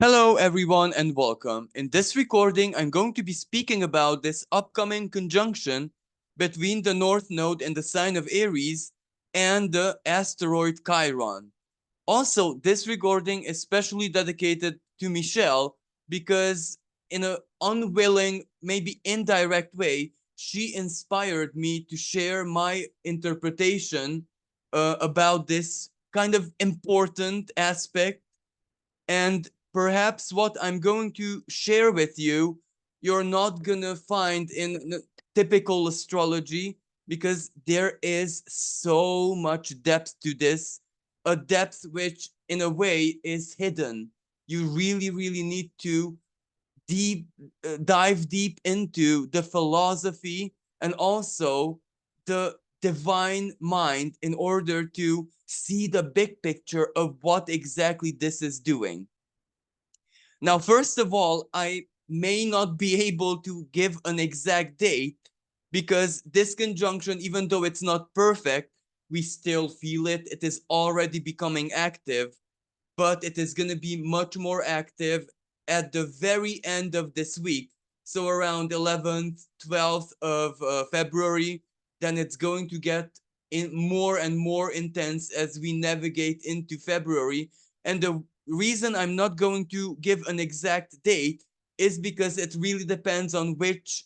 Hello, everyone, and welcome. In this recording, I'm going to be speaking about this upcoming conjunction between the North Node in the sign of Aries and the asteroid Chiron. Also, this recording is specially dedicated to Michelle because, in an unwilling, maybe indirect way, she inspired me to share my interpretation about this kind of important aspect, and perhaps what I'm going to share with you, you're not gonna find in typical astrology because there is so much depth to this, a depth which, in a way, is hidden. You really, really need to deep dive deep into the philosophy and also the divine mind in order to see the big picture of what exactly this is doing. Now, first of all, I may not be able to give an exact date because this conjunction, even though it's not perfect, we still feel it. It is already becoming active, but it is going to be much more active at the very end of this week. So around 11th, 12th of February, then it's going to get more and more intense as we navigate into February. And the reason I'm not going to give an exact date is because it really depends on which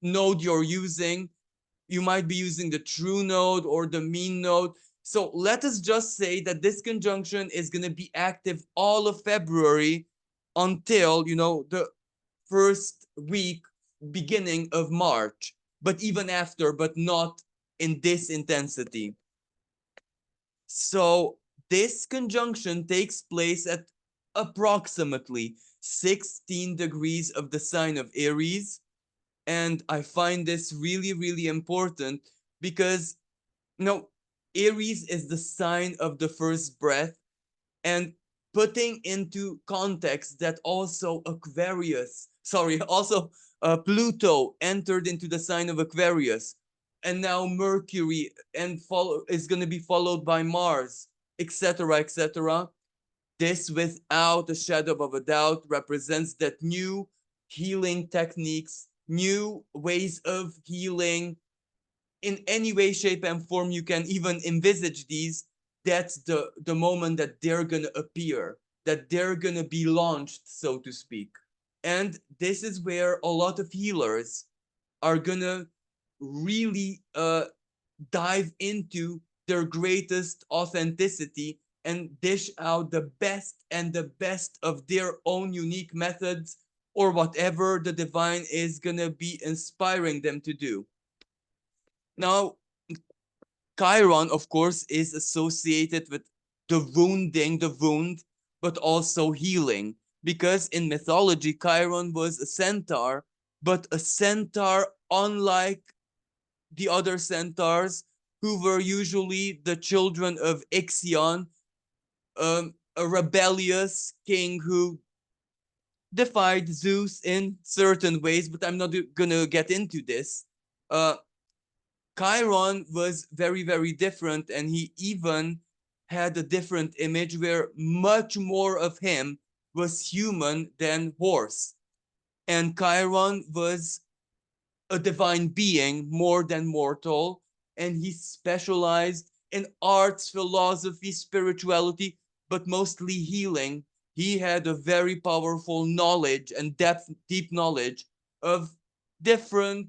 node you're using. You might be using the true node or the mean node. So let us just say that this conjunction is going to be active all of February until, the first week, beginning of March, but even after, but not in this intensity. So this conjunction takes place at approximately 16 degrees of the sign of Aries. And I find this really, really important because, Aries is the sign of the first breath. And putting into context that also also Pluto entered into the sign of Aquarius, and now Mercury and follow is going to be followed by Mars, etc., etc. This, without a shadow of a doubt, represents that new healing techniques, new ways of healing in any way, shape, and form you can even envisage these. That's the moment that they're gonna appear, that they're gonna be launched, so to speak. And this is where a lot of healers are gonna really dive into their greatest authenticity and dish out the best and the best of their own unique methods or whatever the divine is gonna be inspiring them to do. Now, Chiron, of course, is associated with the wound, but also healing. Because in mythology, Chiron was a centaur, but a centaur unlike the other centaurs, who were usually the children of Ixion, a rebellious king who defied Zeus in certain ways, but I'm not gonna get into this. Uh, Chiron was very, very different, and he even had a different image where much more of him was human than horse. And Chiron was a divine being more than mortal, and he specialized in arts, philosophy, spirituality, but mostly healing. He had a very powerful knowledge and deep knowledge of different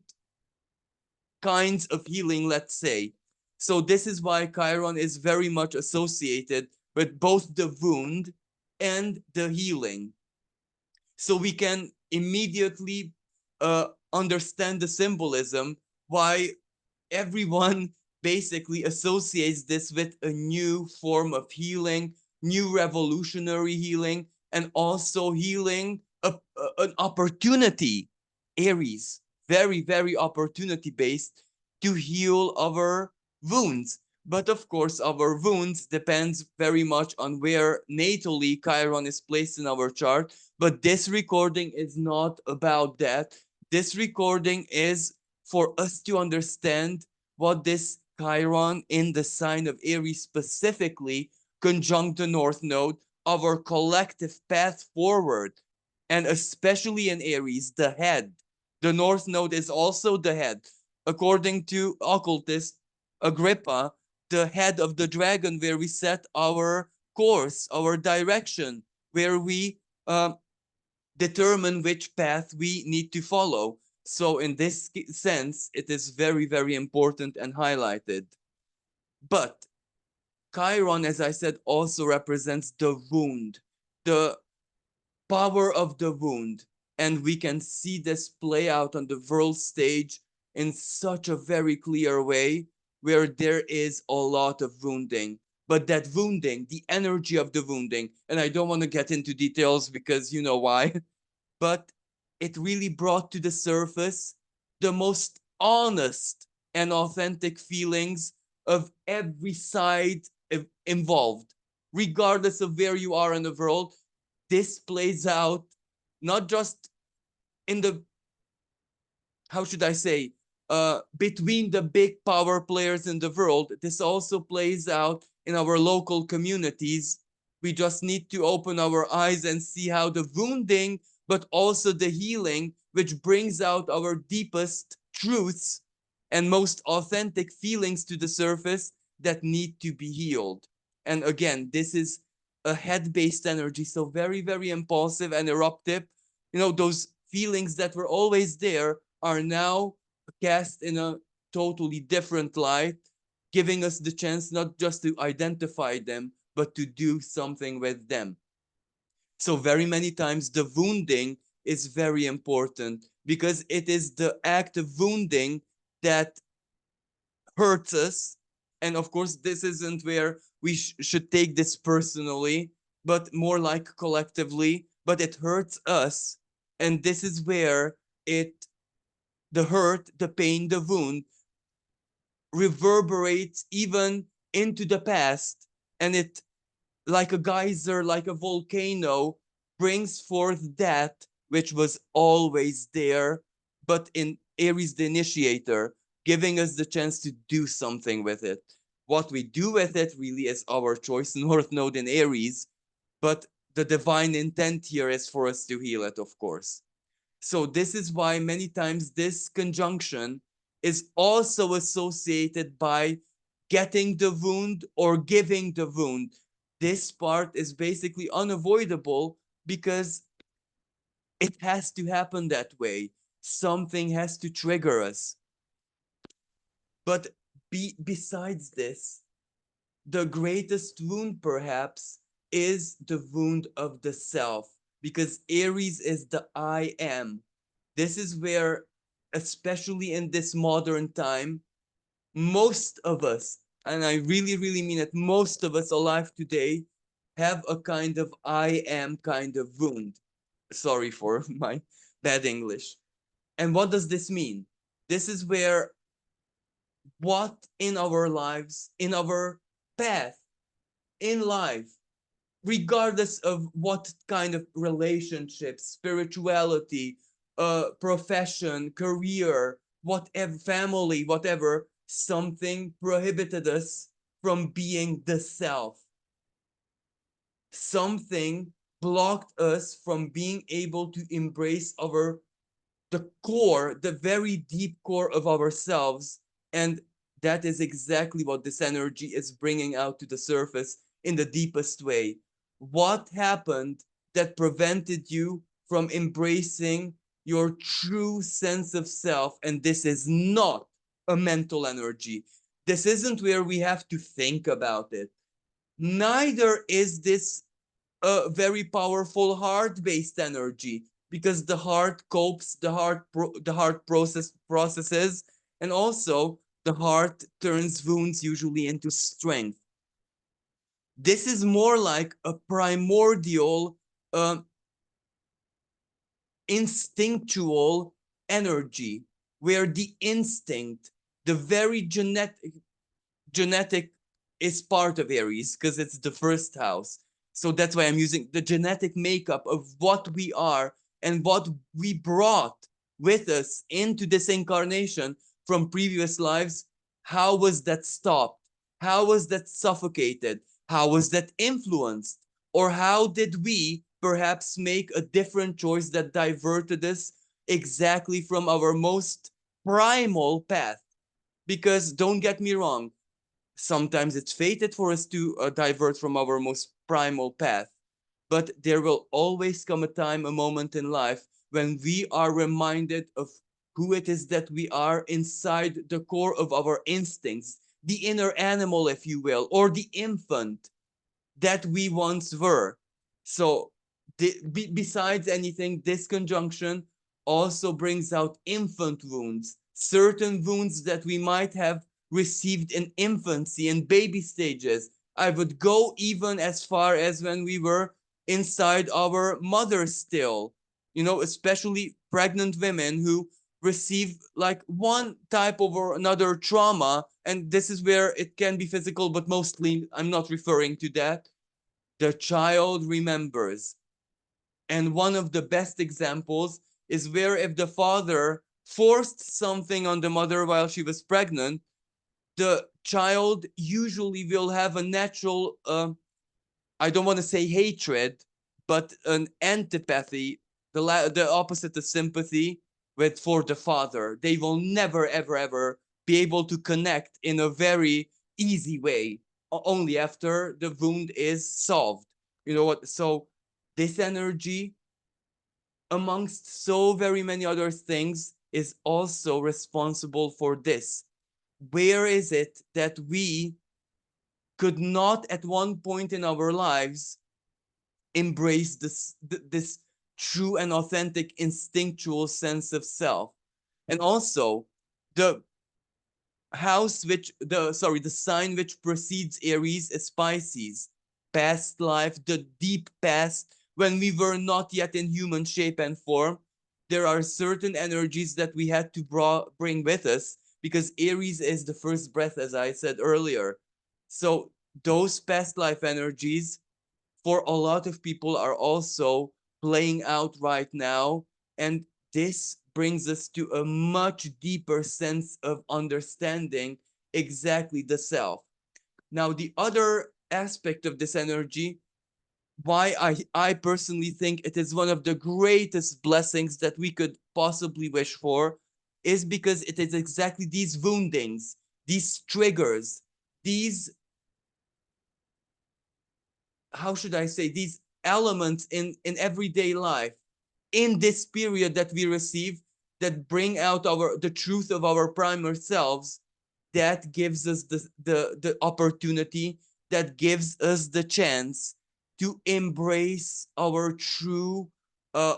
kinds of healing, let's say. So this is why Chiron is very much associated with both the wound and the healing. So we can immediately understand the symbolism why everyone basically associates this with a new form of healing, new revolutionary healing, and also healing an opportunity. Aries, very, very opportunity based to heal our wounds. But of course, our wounds depends very much on where natally Chiron is placed in our chart. But this recording is not about that. This recording is for us to understand what this Chiron in the sign of Aries specifically conjunct the North Node our collective path forward. And especially in Aries, the head. The North Node is also the head. According to occultist Agrippa, the head of the dragon, where we set our course, our direction, where we determine which path we need to follow. So in this sense, it is very, very important and highlighted. But Chiron, as I said, also represents the wound, the power of the wound. And we can see this play out on the world stage in such a very clear way, where there is a lot of wounding. But that wounding, the energy of the wounding, and I don't want to get into details because you know why, but it really brought to the surface the most honest and authentic feelings of every side involved, regardless of where you are in the world. This plays out not just in the, how should I say, between the big power players in the world. This also plays out in our local communities. We just need to open our eyes and see how the wounding, but also the healing, which brings out our deepest truths and most authentic feelings to the surface that need to be healed. And again, this is a head-based energy, so very, very impulsive and eruptive. You know, those feelings that were always there are now cast in a totally different light, giving us the chance not just to identify them, but to do something with them. So very many times the wounding is very important because it is the act of wounding that hurts us. And of course, this isn't where we should take this personally, but more like collectively, but it hurts us. And this is where the hurt, the pain, the wound reverberates even into the past. And it, like a geyser, like a volcano, brings forth that which was always there, but in Aries, the initiator, giving us the chance to do something with it. What we do with it really is our choice, North Node in Aries, but the divine intent here is for us to heal it, of course. So this is why many times this conjunction is also associated by getting the wound or giving the wound. This part is basically unavoidable because it has to happen that way. Something has to trigger us. But besides this, the greatest wound perhaps is the wound of the self, because Aries is the I am. This is where, especially in this modern time, most of us, and I really, really mean it, most of us alive today have a kind of I am kind of wound. Sorry for my bad English. And what does this mean? This is where what in our lives, in our path, in life, regardless of what kind of relationships, spirituality, profession, career, whatever, family, whatever, something prohibited us from being the self. Something blocked us from being able to embrace the core, the very deep core of ourselves. And that is exactly what this energy is bringing out to the surface in the deepest way. What happened that prevented you from embracing your true sense of self? And this is not a mental energy. This isn't where we have to think about it. Neither is this a very powerful heart-based energy, because the heart copes, the heart processes, and also the heart turns wounds usually into strength. This is more like a primordial, instinctual energy, where the instinct, the very genetic is part of Aries because it's the first house. So that's why I'm using the genetic makeup of what we are and what we brought with us into this incarnation from previous lives. How was that stopped? How was that suffocated? How was that influenced? Or how did we perhaps make a different choice that diverted us exactly from our most primal path? Because don't get me wrong, sometimes it's fated for us to divert from our most primal path. But there will always come a time, a moment in life when we are reminded of who it is that we are inside the core of our instincts, the inner animal, if you will, or the infant that we once were. So, besides anything, this conjunction also brings out infant wounds, certain wounds that we might have received in infancy and baby stages. I would go even as far as when we were inside our mother still, especially pregnant women who receive like one type of or another trauma. And this is where it can be physical, but mostly I'm not referring to that. The child remembers. And one of the best examples is where if the father forced something on the mother while she was pregnant, the child usually will have a natural, I don't want to say hatred, but an antipathy, the opposite of sympathy with for the father. They will never, ever, ever be able to connect in a very easy way, only after the wound is solved. You know what? So this energy, amongst so very many other things, is also responsible for this. Where is it that we could not at one point in our lives embrace this true and authentic instinctual sense of self? And also the the sign which precedes Aries is Pisces. Past life, the deep past, when we were not yet in human shape and form. There are certain energies that we had to bring with us, because Aries is the first breath, as I said earlier. So those past life energies for a lot of people are also playing out right now. And this brings us to a much deeper sense of understanding exactly the self. Now, the other aspect of this energy, why I personally think it is one of the greatest blessings that we could possibly wish for, is because it is exactly these woundings, these triggers, these, how should I say, these elements in everyday life in this period that we receive, that bring out the truth of our primal selves, that gives us the opportunity, that gives us the chance to embrace our true, uh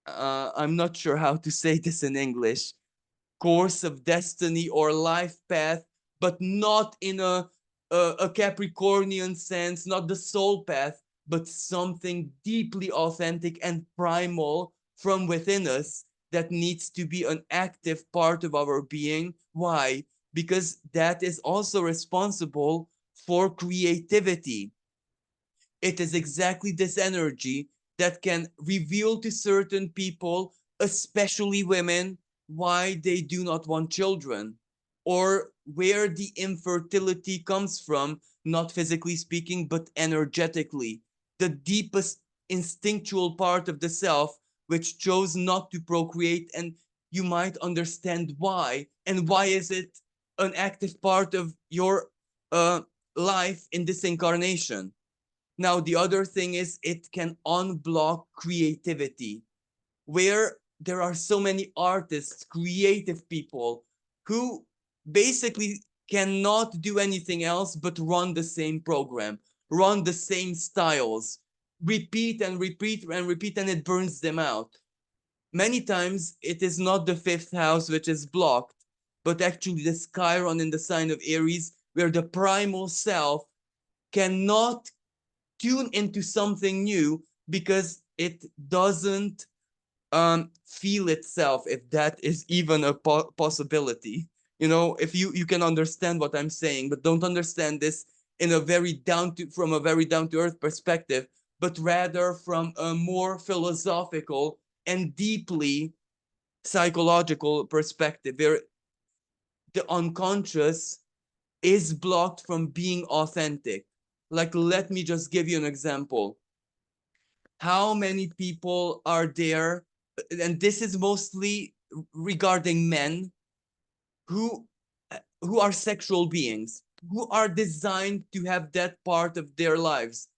I'm not sure how to say this in English, course of destiny or life path, but not in a Capricornian sense, not the soul path, but something deeply authentic and primal from within us that needs to be an active part of our being. Why? Because that is also responsible for creativity. It is exactly this energy that can reveal to certain people, especially women, why they do not want children, or where the infertility comes from, not physically speaking, but energetically. The deepest instinctual part of the self, which chose not to procreate, and you might understand why. And why is it an active part of your uh, life in this incarnation? Now, the other thing is it can unblock creativity, where there are so many artists, creative people who basically cannot do anything else but run the same program, run the same styles, repeat and repeat and repeat, and it burns them out. Many times it is not the fifth house which is blocked, but actually the Chiron in the sign of Aries, where the primal self cannot tune into something new because it doesn't feel itself, if that is even a possibility. If you can understand what I'm saying, but don't understand this in a very from a very down to earth perspective, but rather from a more philosophical and deeply psychological perspective, where the unconscious is blocked from being authentic. Like, let me just give you an example. How many people are there, and this is mostly regarding men who who are sexual beings, who are designed to have that part of their lives.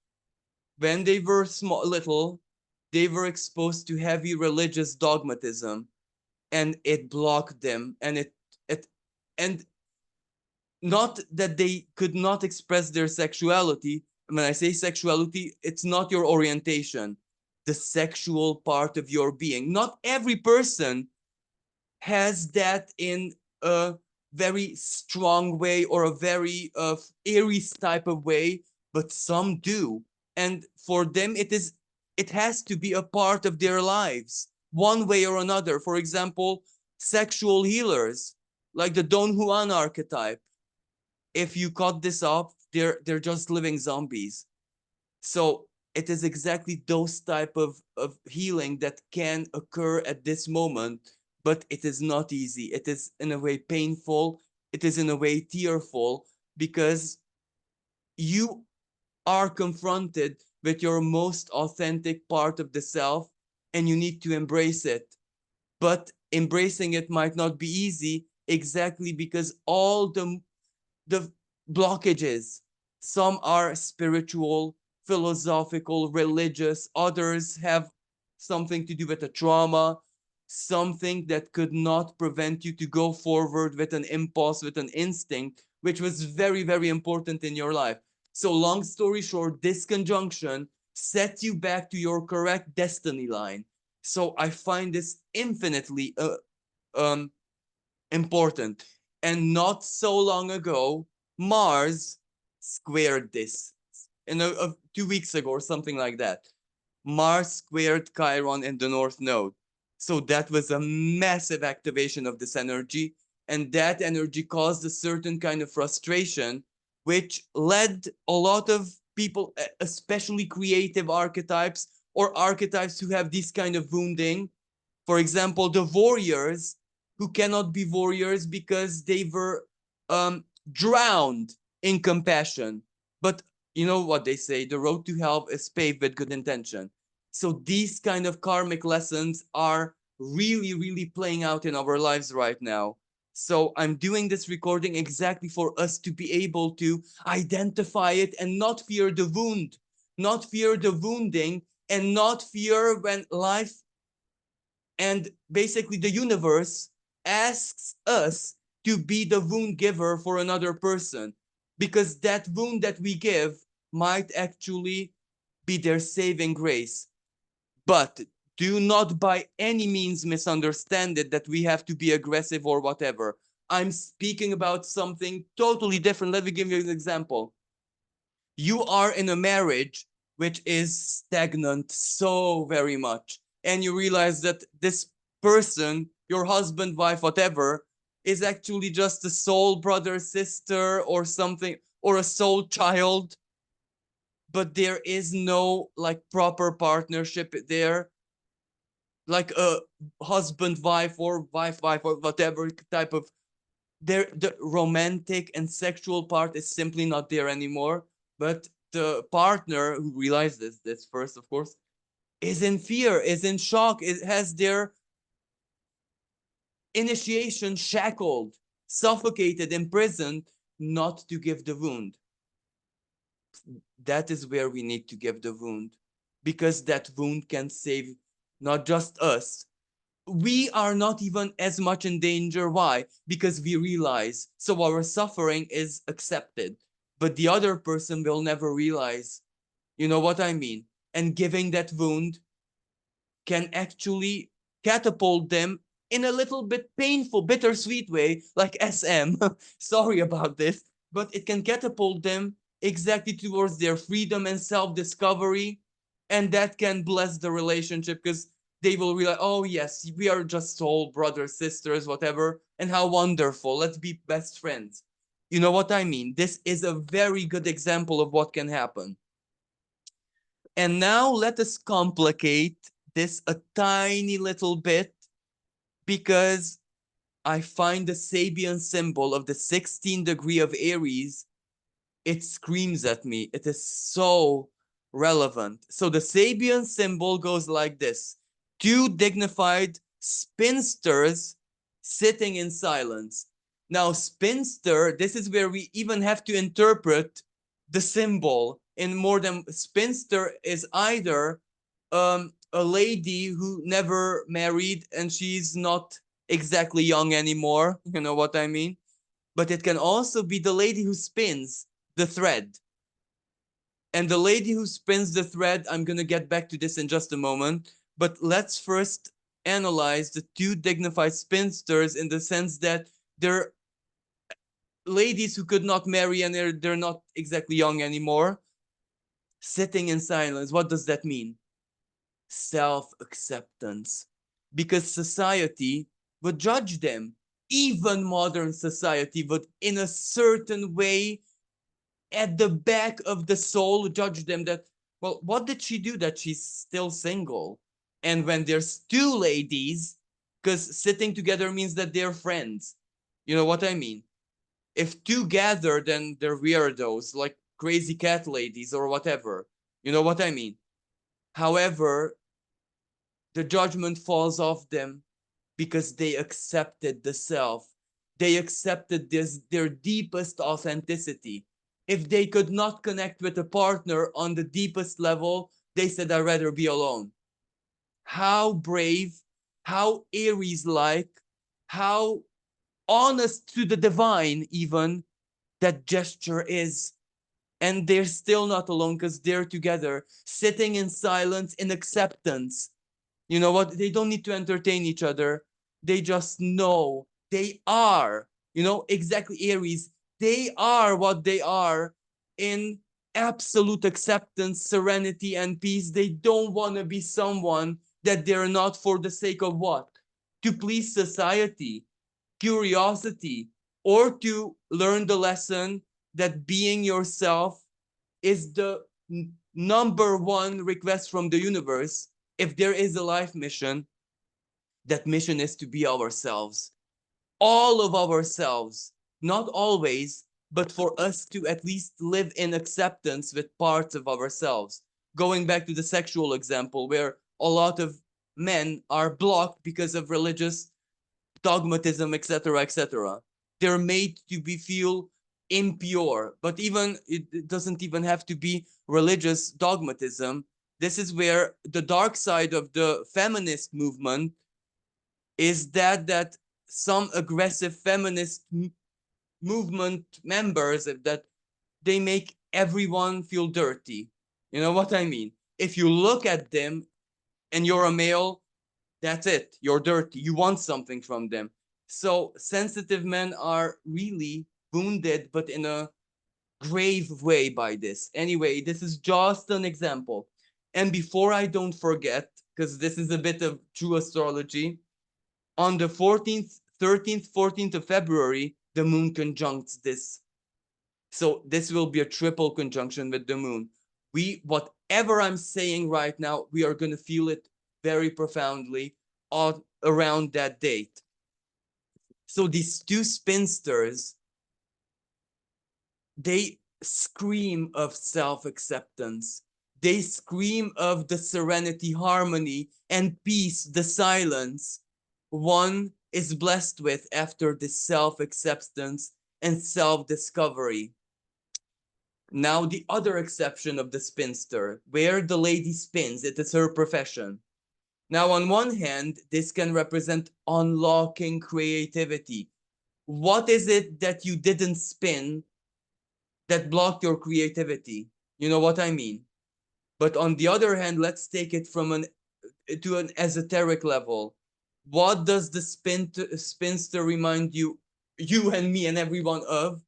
When they were little, they were exposed to heavy religious dogmatism, and it blocked them, and it and not that they could not express their sexuality. When I say sexuality, it's not your orientation, the sexual part of your being. Not every person has that in a very strong way or a very Aries type of way, but some do. And for them, it has to be a part of their lives, one way or another. For example, sexual healers, like the Don Juan archetype. If you cut this off, they're just living zombies. So it is exactly those type of healing that can occur at this moment, but it is not easy. It is in a way painful. It is in a way tearful, because you are confronted with your most authentic part of the self, and you need to embrace it. But embracing it might not be easy, exactly because all the blockages. Some are spiritual, philosophical, religious. Others have something to do with a trauma, something that could not prevent you to go forward with an impulse, with an instinct, which was very, very important in your life. So, long story short, this conjunction sets you back to your correct destiny line. So, I find this infinitely um, important. And not so long ago, Mars squared this. 2 weeks ago or something like that. Mars squared Chiron in the North Node. So that was a massive activation of this energy. And that energy caused a certain kind of frustration, which led a lot of people, especially creative archetypes or archetypes who have this kind of wounding. For example, the warriors who cannot be warriors because they were drowned in compassion. But you know what they say, the road to hell is paved with good intention. So these kind of karmic lessons are really, really playing out in our lives right now. So I'm doing this recording exactly for us to be able to identify it and not fear the wound, not fear the wounding, and not fear when life and basically the universe asks us to be the wound giver for another person, because that wound that we give might actually be their saving grace. But do not by any means misunderstand it that we have to be aggressive or whatever. I'm speaking about something totally different. Let me give you an example. You are in a marriage which is stagnant so very much, and you realize that this person, your husband, wife, whatever, is actually just a soul brother, sister, or something, or a soul child, but there is no like proper partnership there, like a husband wife or wife or whatever type of, there the romantic and sexual part is simply not there anymore. But the partner who realizes this first, of course, is in fear, is in shock, it has their initiation shackled, suffocated, imprisoned, not to give the wound. That is where we need to give the wound, because that wound can save not just us. We are not even as much in danger. Why? Because we realize. So our suffering is accepted, but the other person will never realize. You know what I mean? And giving that wound can actually catapult them in a little bit painful, bittersweet way, like SM. Sorry about this, but it can catapult them exactly towards their freedom and self discovery. And that can bless the relationship, because they will realize, oh, yes, we are just soul brothers, sisters, whatever. And how wonderful. Let's be best friends. You know what I mean? This is a very good example of what can happen. And now let us complicate this a tiny little bit, because I find the Sabian symbol of the 16th degree of Aries it screams at me. It is so relevant. So the Sabian symbol goes like this: two dignified spinsters sitting in silence. Now, spinster, this is where we even have to interpret the symbol in more than spinster is either a lady who never married and she's not exactly young anymore. You know what I mean? But it can also be the lady who spins the thread. And the lady who spins the thread, I'm going to get back to this in just a moment. But let's first analyze the two dignified spinsters in the sense that they're ladies who could not marry and they're not exactly young anymore, sitting in silence. What does that mean? Self-acceptance. Because society would judge them. Even modern society would, in a certain way, at the back of the soul, judge them that, well, what did she do that she's still single? And when there's two ladies, because sitting together means that they're friends. You know what I mean? If two gather, then they're weirdos, like crazy cat ladies or whatever. You know what I mean? However, the judgment falls off them because they accepted the self. They accepted this, their deepest authenticity. If they could not connect with a partner on the deepest level, they said, I'd rather be alone. How brave, how Aries-like, how honest to the divine even that gesture is. And they're still not alone because they're together, sitting in silence, in acceptance. You know what? They don't need to entertain each other. They just know they are, you know, exactly Aries. They are what they are in absolute acceptance, serenity, and peace. They don't want to be someone that they're not for the sake of what? To please society, curiosity, or to learn the lesson that being yourself is the number one request from the universe. If there is a life mission, that mission is to be ourselves, all of ourselves, not always, but for us to at least live in acceptance with parts of ourselves. Going back to the sexual example, where a lot of men are blocked because of religious dogmatism, etc., etc. They're made to be feel impure, but even it doesn't even have to be religious dogmatism. This is where the dark side of the feminist movement is that some aggressive feminist movement members that they make everyone feel dirty. You know what I mean? If you look at them and you're a male, that's it. You're dirty. You want something from them. So sensitive men are really wounded, but in a grave way by this. Anyway, this is just an example. And before I don't forget, because this is a bit of true astrology, on the 14th, 13th, 14th of February, the moon conjuncts this. So this will be a triple conjunction with the moon. Whatever I'm saying right now, we are going to feel it very profoundly around that date. So these two spinsters, they scream of self-acceptance. They scream of the serenity, harmony, and peace, the silence one is blessed with after this self-acceptance and self-discovery. Now, the other exception of the spinster, where the lady spins, it is her profession. Now, on one hand, this can represent unlocking creativity. What is it that you didn't spin that blocked your creativity? You know what I mean? But on the other hand, let's take it to an esoteric level. What does the spinster remind you and me and everyone of?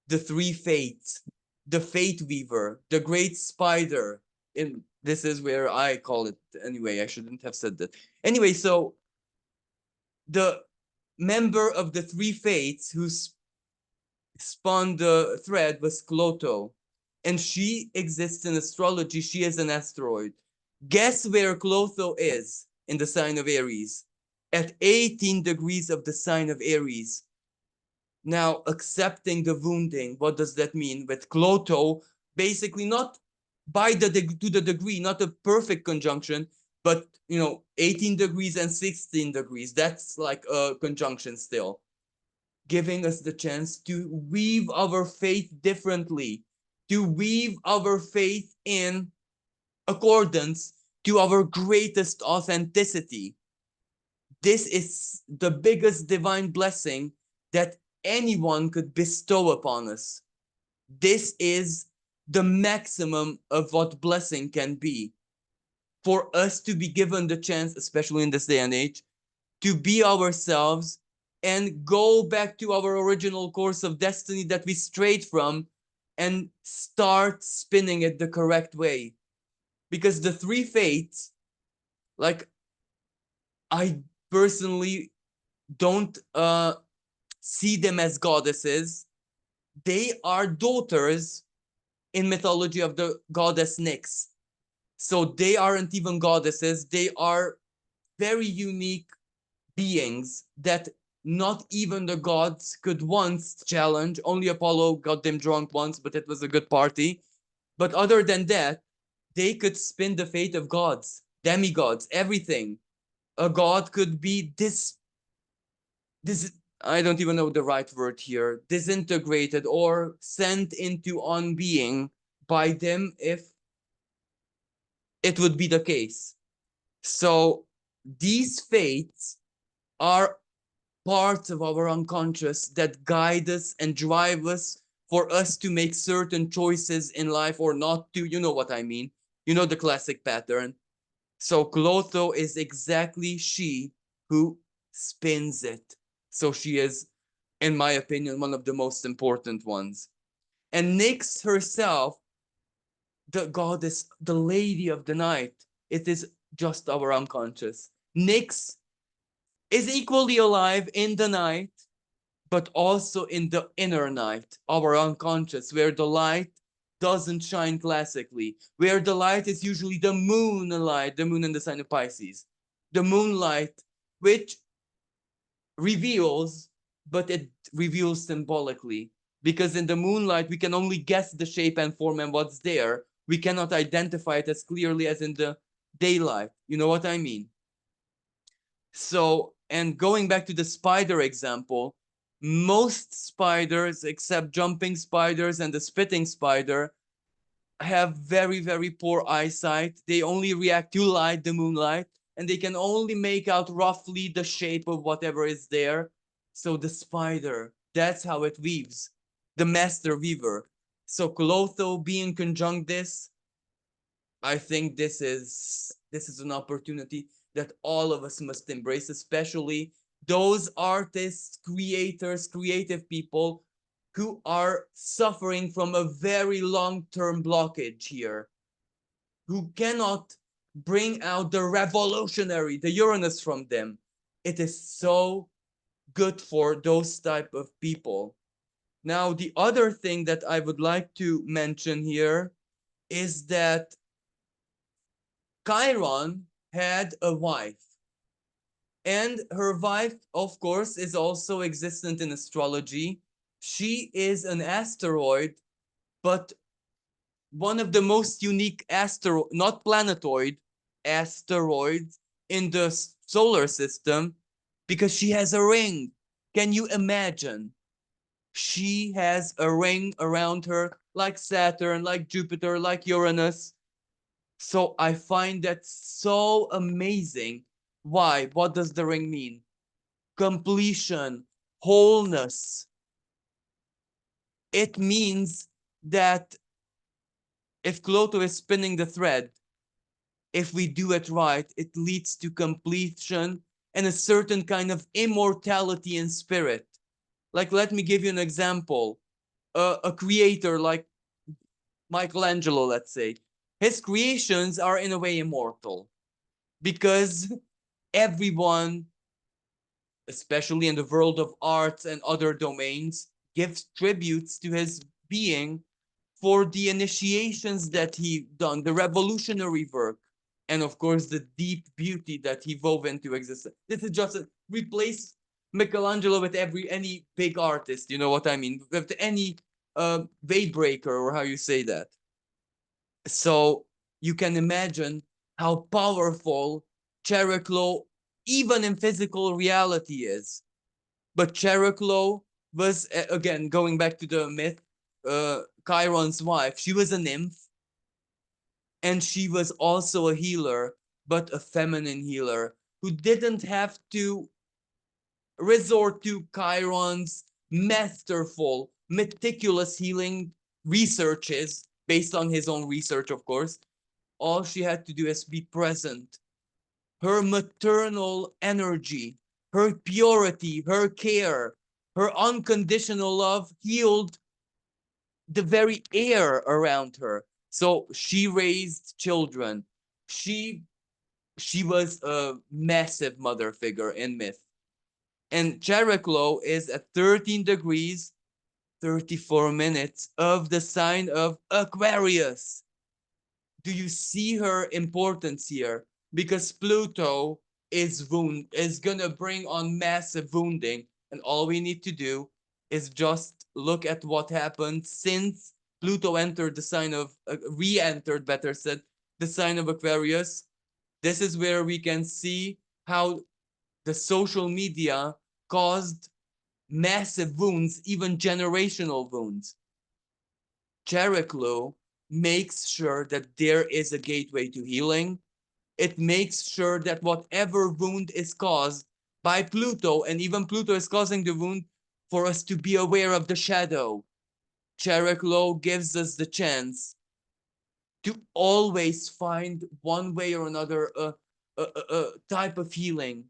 The three fates, the fate weaver, the great spider. This is where I call it. Anyway, I shouldn't have said that. Anyway, so the member of the three fates who spun the thread was Clotho, and she exists in astrology. She is an asteroid. Guess where Clotho is in the sign of Aries? At 18 degrees of the sign of Aries. Now, accepting the wounding, what does that mean? With Clotho, basically not to the degree, not a perfect conjunction, but 18 degrees and 16 degrees. That's like a conjunction still, giving us the chance to weave our faith differently, to weave our faith in accordance to our greatest authenticity. This is the biggest divine blessing that anyone could bestow upon us. This is the maximum of what blessing can be. For us to be given the chance, especially in this day and age, to be ourselves and go back to our original course of destiny that we strayed from and start spinning it the correct way. Because the three fates, like, I personally don't see them as goddesses. They are daughters in mythology of the goddess Nyx. So they aren't even goddesses. They are very unique beings that not even the gods could once challenge. Only Apollo got them drunk once, but it was a good party. But other than that, they could spin the fate of gods, demigods, everything. A god could be this I don't even know the right word here, disintegrated or sent into unbeing by them if it would be the case. So these fates are parts of our unconscious that guide us and drive us for us to make certain choices in life or not to. You know what I mean. You know the classic pattern. So Clotho is exactly she who spins it. So she is, in my opinion, one of the most important ones. And Nyx herself, the goddess, the lady of the night, it is just our unconscious. Nyx is equally alive in the night, but also in the inner night, our unconscious, where the light doesn't shine classically, where the light is usually the moonlight, the moon in the sign of Pisces, the moonlight, which reveals, but it reveals symbolically. Because in the moonlight, we can only guess the shape and form and what's there. We cannot identify it as clearly as in the daylight. You know what I mean? So, and going back to the spider example, most spiders, except jumping spiders and the spitting spider, have very, very poor eyesight. They only react to light, the moonlight, and they can only make out roughly the shape of whatever is there. So the spider, that's how it weaves, the master weaver. So Clotho being conjunct this, I think this is an opportunity that all of us must embrace, especially those artists, creators, creative people who are suffering from a very long-term blockage here, who cannot bring out the revolutionary, the Uranus from them. It is so good for those type of people. Now, the other thing that I would like to mention here is that Chiron had a wife, and her wife, of course, is also existent in astrology. She is an asteroid, but one of the most unique not planetoid, asteroids in the solar system, because she has a ring. Can you imagine? She has a ring around her, like Saturn, like Jupiter, like Uranus. So I find that so amazing. Why? What does the ring mean? Completion, wholeness. It means that if Clotho is spinning the thread, if we do it right, it leads to completion and a certain kind of immortality in spirit. Like, let me give you an example. A creator like Michelangelo, let's say, his creations are in a way immortal because everyone, especially in the world of arts and other domains, gives tributes to his being for the initiations that he done, the revolutionary work, and of course the deep beauty that he wove into existence. This is just a Michelangelo with any big artist, you know what I mean? With any Daybreaker, or how you say that. So you can imagine how powerful Chariklo, even in physical reality, is. But Chariklo was, again, going back to the myth, Chiron's wife, she was a nymph, and she was also a healer, but a feminine healer who didn't have to resort to Chiron's masterful, meticulous healing researches based on his own research, of course. All she had to do is be present. Her maternal energy, her purity, her care, her unconditional love healed the very air around her. So she raised children. She she was a massive mother figure in myth. And Chariklo is at 13 degrees, 34 minutes of the sign of Aquarius. Do you see her importance here? Because Pluto is gonna bring on massive wounding, and all we need to do is just look at what happened since Pluto entered the sign of re-entered, better said, the sign of Aquarius. This is where we can see how the social media caused massive wounds, even generational wounds. Chariklo makes sure that there is a gateway to healing. It makes sure that whatever wound is caused by Pluto, and even Pluto is causing the wound, for us to be aware of the shadow. Chariklo gives us the chance to always find one way or another a type of healing,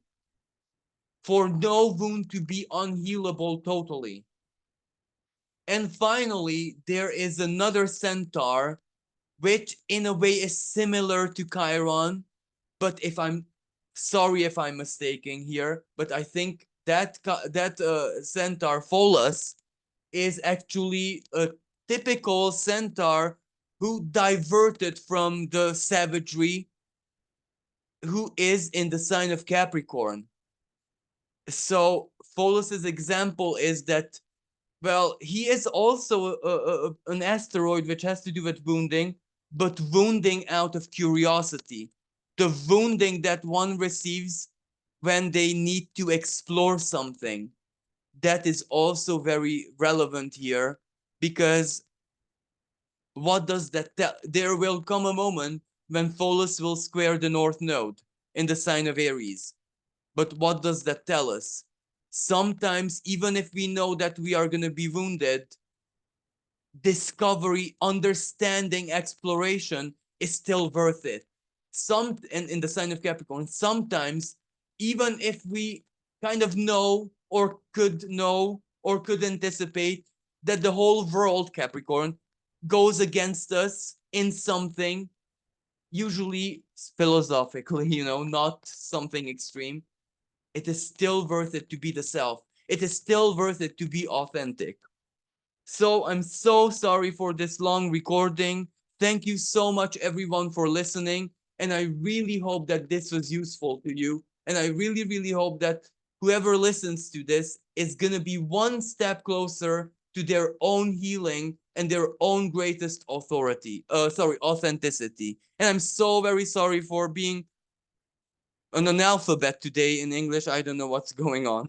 for no wound to be unhealable totally. And finally, there is another centaur, which in a way is similar to Chiron, but if I'm sorry if I'm mistaken here, but I think that centaur Pholus is actually a typical centaur who diverted from the savagery, who is in the sign of Capricorn. So Pholus's example is that, well, he is also an asteroid which has to do with wounding, but wounding out of curiosity. The wounding that one receives when they need to explore something. That is also very relevant here, because what does that tell? There will come a moment when Pholus will square the North Node in the sign of Aries. But what does that tell us? Sometimes, even if we know that we are going to be wounded, discovery, understanding, exploration is still worth it. And in the sign of Capricorn, sometimes, even if we kind of know or could anticipate that the whole world, Capricorn, goes against us in something, usually philosophically, not something extreme, it is still worth it to be the self. It is still worth it to be authentic. So I'm so sorry for this long recording. Thank you so much, everyone, for listening. And I really hope that this was useful to you. And I really, really hope that whoever listens to this is going to be one step closer to their own healing and their own greatest authenticity. And I'm so very sorry for being an analphabet today in English. I don't know what's going on.